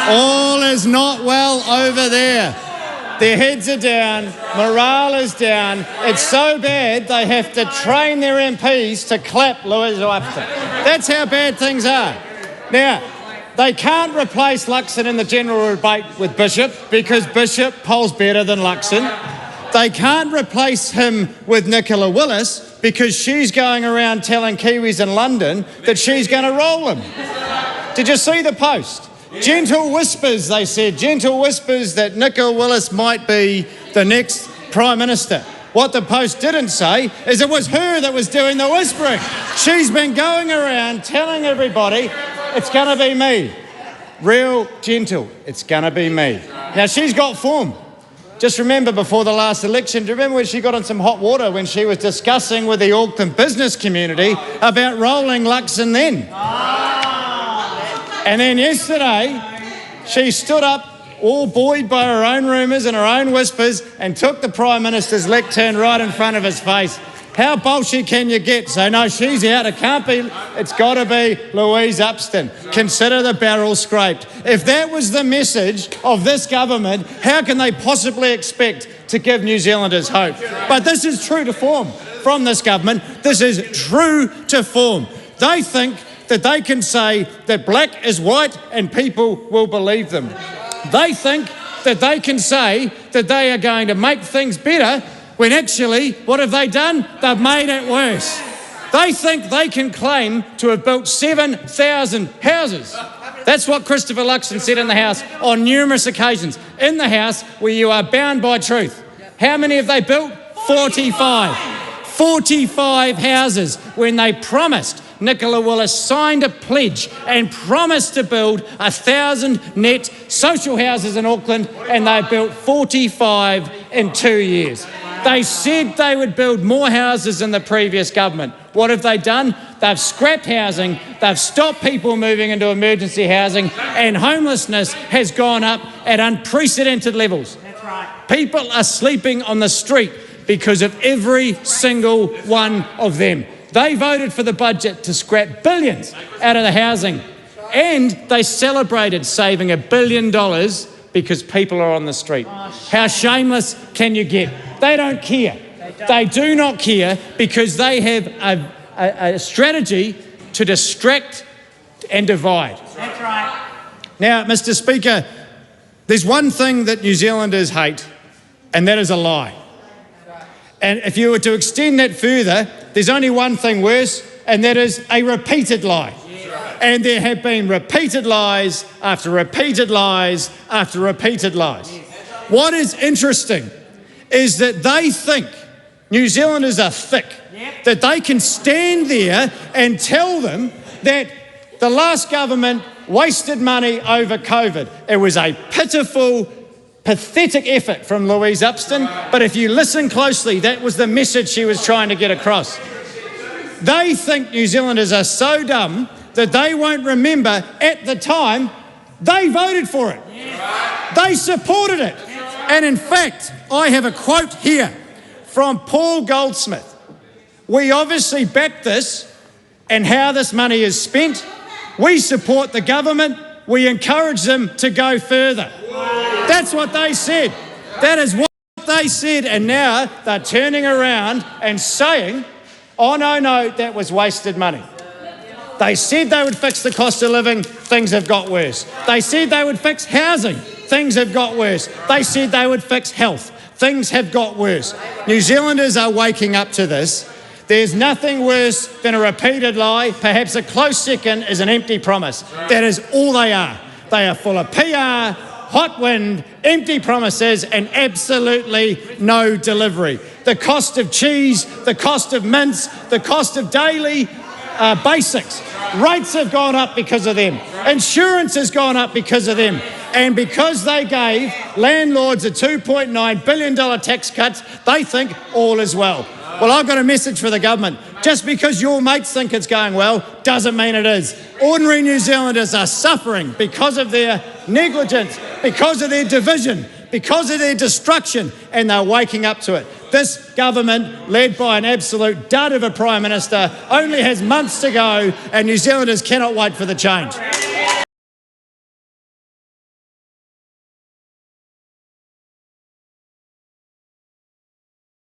All is not well over there. Their heads are down, morale is down. It's so bad they have to train their MPs to clap Louisa Upton. That's how bad things are. Now, they can't replace Luxon in the general debate with Bishop because Bishop polls better than Luxon. They can't replace him with Nicola Willis because she's going around telling Kiwis in London that she's going to roll him. Did you see the post? Gentle whispers, they said, gentle whispers that Nicola Willis might be the next Prime Minister. What the post didn't say is it was her that was doing the whispering. She's been going around telling everybody, it's going to be me. Real gentle, it's going to be me. Now, she's got form. Just remember before the last election, do you remember when she got in some hot water when she was discussing with the Auckland business community about rolling Luxon then? And then yesterday, she stood up, all buoyed by her own rumours and her own whispers, and took the Prime Minister's lectern right in front of his face. How bolshy can you get? So no, she's out. It can't be. It's got to be Louise Upton. Consider the barrel scraped. If that was the message of this government, how can they possibly expect to give New Zealanders hope? But this is true to form from this government. This is true to form. They think that they can say that black is white and people will believe them. They think that they can say that they are going to make things better when actually, what have they done? They've made it worse. They think they can claim to have built 7,000 houses. That's what Christopher Luxon said in the House on numerous occasions. In the House, where you are bound by truth. How many have they built? 45. 45 houses when they promised. Nicola Willis signed a pledge and promised to build 1,000 net social houses in Auckland, and they built 45 in 2 years. They said they would build more houses than the previous government. What have they done? They've scrapped housing, they've stopped people moving into emergency housing, and homelessness has gone up at unprecedented levels. That's right. People are sleeping on the street because of every single one of them. They voted for the budget to scrap billions out of the housing, and they celebrated saving $1 billion because people are on the street. How shameless can you get? They don't care. They do not care because they have a strategy to distract and divide. That's right. Now, Mr. Speaker, there's one thing that New Zealanders hate, and that is a lie. And if you were to extend that further, there's only one thing worse, and that is a repeated lie. And there have been repeated lies after repeated lies after repeated lies. What is interesting is that they think New Zealanders are thick, that they can stand there and tell them that the last government wasted money over COVID. It was a pitiful, pathetic effort from Louise Upton, but if you listen closely, that was the message she was trying to get across. They think New Zealanders are so dumb that they won't remember at the time they voted for it. They supported it. And in fact, I have a quote here from Paul Goldsmith. We obviously back this and how this money is spent. We support the government. We encourage them to go further. That's what they said. That is what they said. And now they're turning around and saying, oh, no, that was wasted money. They said they would fix the cost of living. Things have got worse. They said they would fix housing. Things have got worse. They said they would fix health. Things have got worse. New Zealanders are waking up to this. There's nothing worse than a repeated lie. Perhaps a close second is an empty promise. That is all they are. They are full of PR, hot wind, empty promises, and absolutely no delivery. The cost of cheese, the cost of mince, the cost of daily basics. Rates have gone up because of them. Insurance has gone up because of them. And because they gave landlords a $2.9 billion tax cut, they think all is well. Well, I've got a message for the government. Just because your mates think it's going well doesn't mean it is. Ordinary New Zealanders are suffering because of their negligence, because of their division, because of their destruction, and they're waking up to it. This government, led by an absolute dud of a Prime Minister, only has months to go, and New Zealanders cannot wait for the change.